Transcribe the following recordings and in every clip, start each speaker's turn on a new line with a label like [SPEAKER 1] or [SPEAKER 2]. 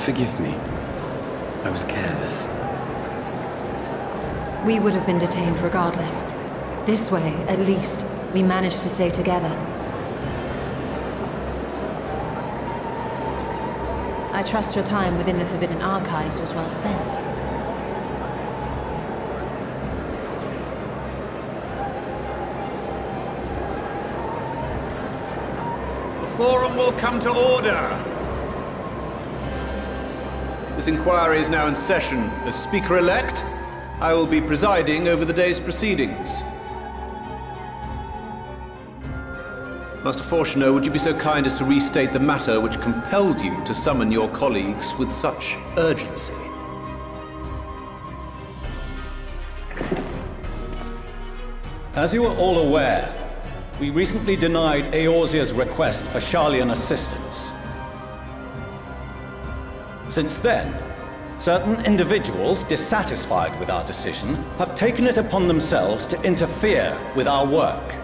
[SPEAKER 1] Forgive me. I was careless.
[SPEAKER 2] We would have been detained regardless. This way, at least, we managed to stay together. I trust your time within the Forbidden Archives was well spent.
[SPEAKER 3] The forum will come to order. This inquiry is now in session. As Speaker-elect, I will be presiding over the day's proceedings. Master Fortuner, would you be so kind as to restate the matter which compelled you to summon your colleagues with such urgency?
[SPEAKER 4] As you are all aware, we recently denied Eorzea's request for Sharlayan assistance. Since then, certain individuals dissatisfied with our decision have taken it upon themselves to interfere with our work.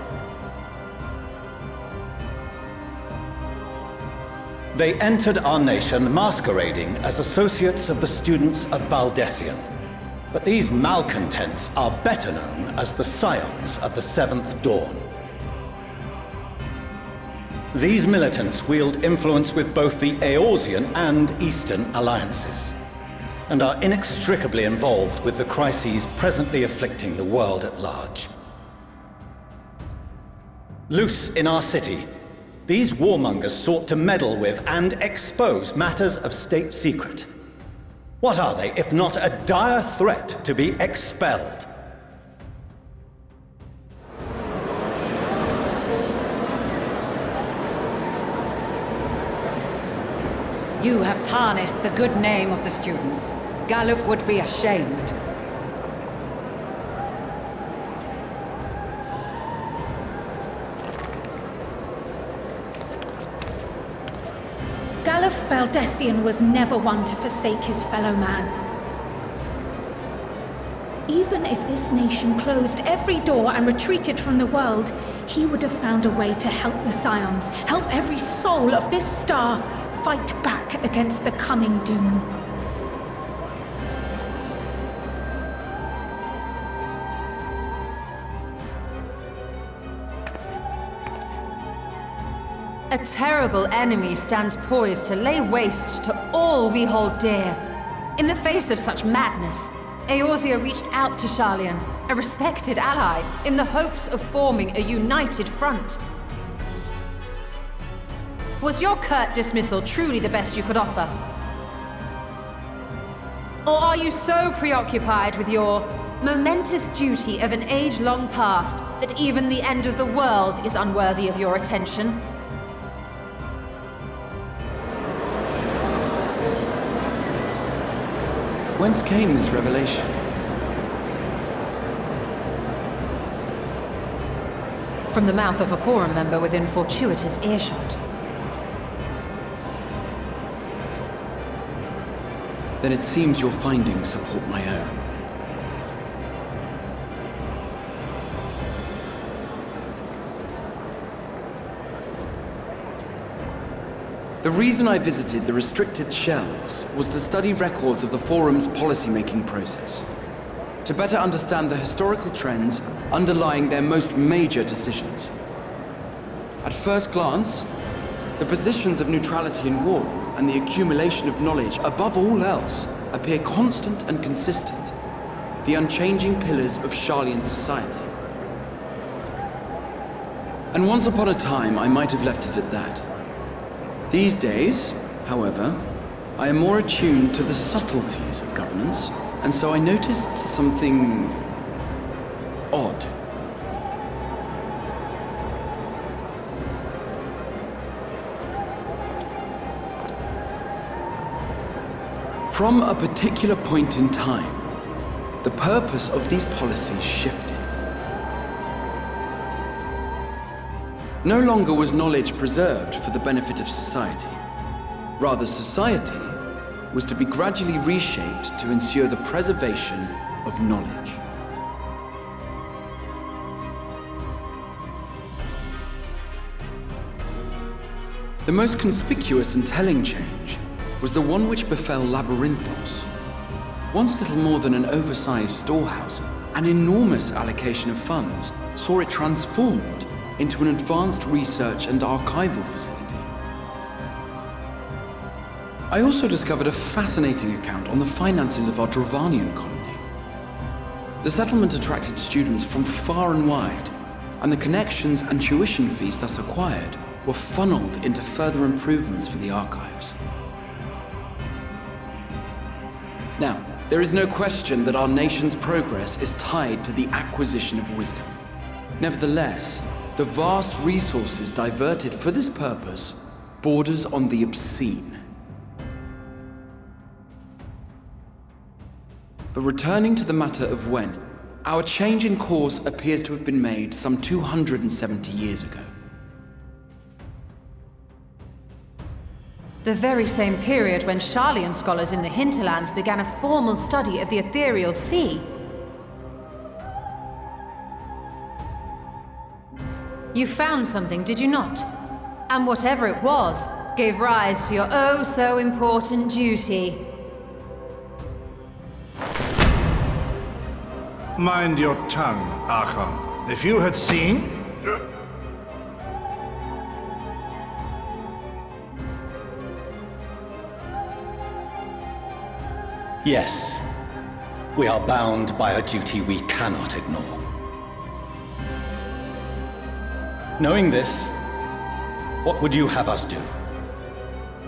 [SPEAKER 4] They entered our nation masquerading as associates of the students of Baldessian. But these malcontents are better known as the Scions of the Seventh Dawn. These militants wield influence with both the Eorzean and Eastern alliances, and are inextricably involved with the crises presently afflicting the world at large. Loose in our city, these warmongers sought to meddle with and expose matters of state secret. What are they, if not a dire threat to be expelled?
[SPEAKER 5] You have tarnished the good name of the students. Galuf would be ashamed.
[SPEAKER 6] Galuf Baldessian was never one to forsake his fellow man. Even if this nation closed every door and retreated from the world, he would have found a way to help the Scions, help every soul of this star fight back against the coming doom.
[SPEAKER 2] A terrible enemy stands poised to lay waste to all we hold dear. In the face of such madness, Eorzea reached out to Sharlayan, a respected ally, in the hopes of forming a united front. Was your curt dismissal truly the best you could offer? Or are you so preoccupied with your momentous duty of an age long past that even the end of the world is unworthy of your attention?
[SPEAKER 1] Whence came this revelation?
[SPEAKER 2] From the mouth of a forum member within fortuitous earshot.
[SPEAKER 1] Then it seems your findings support my own. The reason I visited the restricted shelves was to study records of the Forum's policy-making process, to better understand the historical trends underlying their most major decisions. At first glance, the positions of neutrality in war and the accumulation of knowledge above all else appear constant and consistent, the unchanging pillars of Sharlayan society. And once upon a time, I might have left it at that. These days, however, I am more attuned to the subtleties of governance, and so I noticed something odd. From a particular point in time, the purpose of these policies shifted. No longer was knowledge preserved for the benefit of society. Rather, society was to be gradually reshaped to ensure the preservation of knowledge. The most conspicuous and telling change was the one which befell Labyrinthos. Once little more than an oversized storehouse, an enormous allocation of funds saw it transformed into an advanced research and archival facility. I also discovered a fascinating account on the finances of our Dravanian colony. The settlement attracted students from far and wide, and the connections and tuition fees thus acquired were funneled into further improvements for the archives. Now, there is no question that our nation's progress is tied to the acquisition of wisdom. Nevertheless, the vast resources diverted for this purpose borders on the obscene. But returning to the matter of when, our change in course appears to have been made some 270 years ago.
[SPEAKER 2] The very same period when Sharlayan scholars in the hinterlands began a formal study of the ethereal sea. You found something, did you not? And whatever it was, gave rise to your oh-so-important duty.
[SPEAKER 7] Mind your tongue, Archon. If you had seen...
[SPEAKER 4] Yes, we are bound by a duty we cannot ignore. Knowing this, what would you have us do?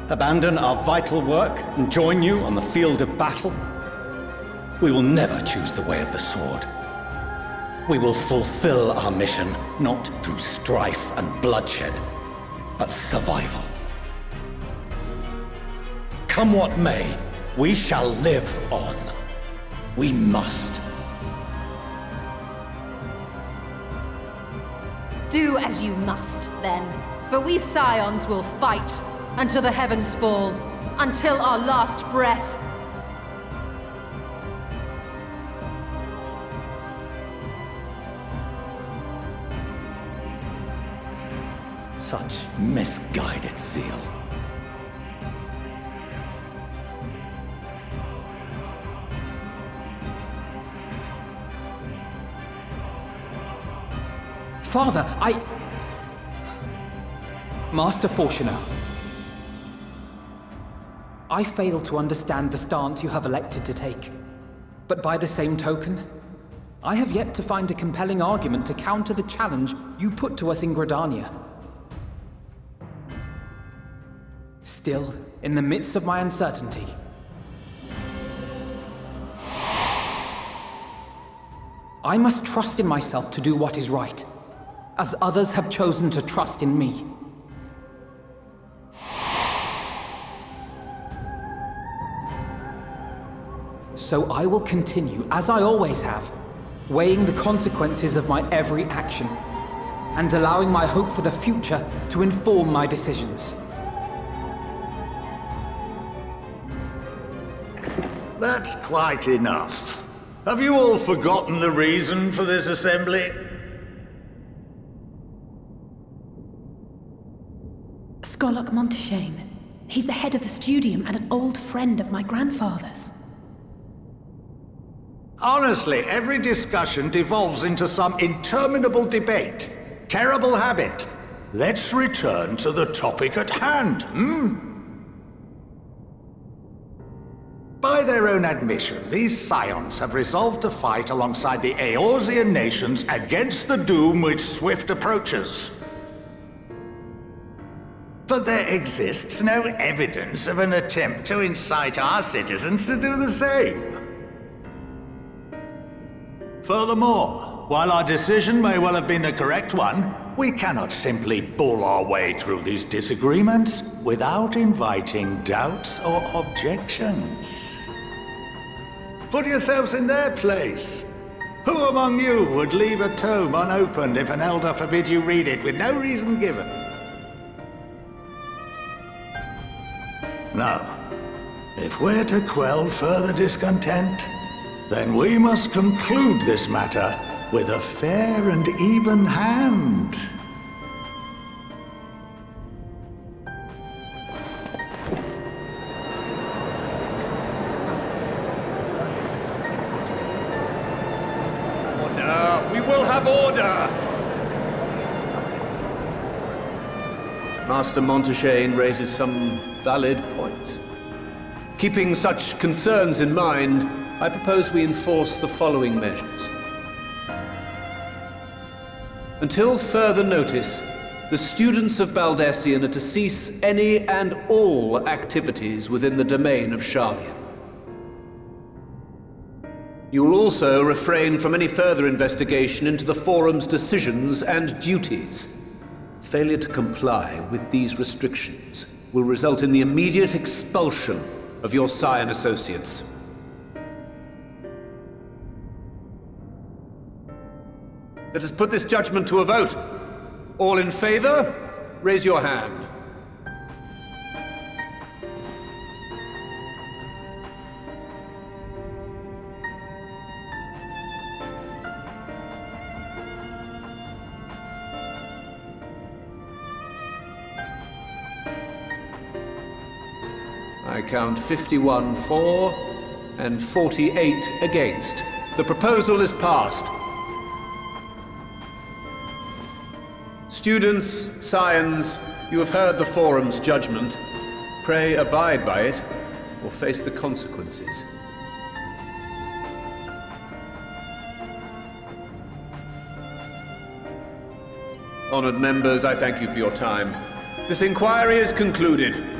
[SPEAKER 4] Abandon our vital work and join you on the field of battle? We will never choose the way of the sword. We will fulfill our mission not through strife and bloodshed, but survival. Come what may, we shall live on. We must.
[SPEAKER 2] Do as you must, then. But we Scions will fight until the heavens fall, until our last breath.
[SPEAKER 4] Such misguided zeal.
[SPEAKER 8] Father, Master Fortuner, I fail to understand the stance you have elected to take. But by the same token, I have yet to find a compelling argument to counter the challenge you put to us in Gridania. Still, in the midst of my uncertainty, I must trust in myself to do what is right, as others have chosen to trust in me. So I will continue, as I always have, weighing the consequences of my every action, and allowing my hope for the future to inform my decisions.
[SPEAKER 7] That's quite enough. Have you all forgotten the reason for this assembly?
[SPEAKER 6] Skolok Monteshane. He's the head of the studium and an old friend of my grandfather's.
[SPEAKER 7] Honestly, every discussion devolves into some interminable debate. Terrible habit. Let's return to the topic at hand, By their own admission, these Scions have resolved to fight alongside the Eorzean nations against the doom which swift approaches. But there exists no evidence of an attempt to incite our citizens to do the same. Furthermore, while our decision may well have been the correct one, we cannot simply bull our way through these disagreements without inviting doubts or objections. Put yourselves in their place. Who among you would leave a tome unopened if an elder forbid you read it with no reason given? Now, if we're to quell further discontent, then we must conclude this matter with a fair and even hand.
[SPEAKER 3] order! Master Montaigne raises some valid points. Keeping such concerns in mind, I propose we enforce the following measures. Until further notice, the students of Baldesion are to cease any and all activities within the domain of Sharlayan. You will also refrain from any further investigation into the Forum's decisions and duties. Failure to comply with these restrictions will result in the immediate expulsion of your Scion associates. Let us put this judgment to a vote. All in favor, raise your hand. I count 51 for and 48 against. The proposal is passed. Students, Scions, you have heard the Forum's judgment. Pray abide by it, or face the consequences. Honored members, I thank you for your time. This inquiry is concluded.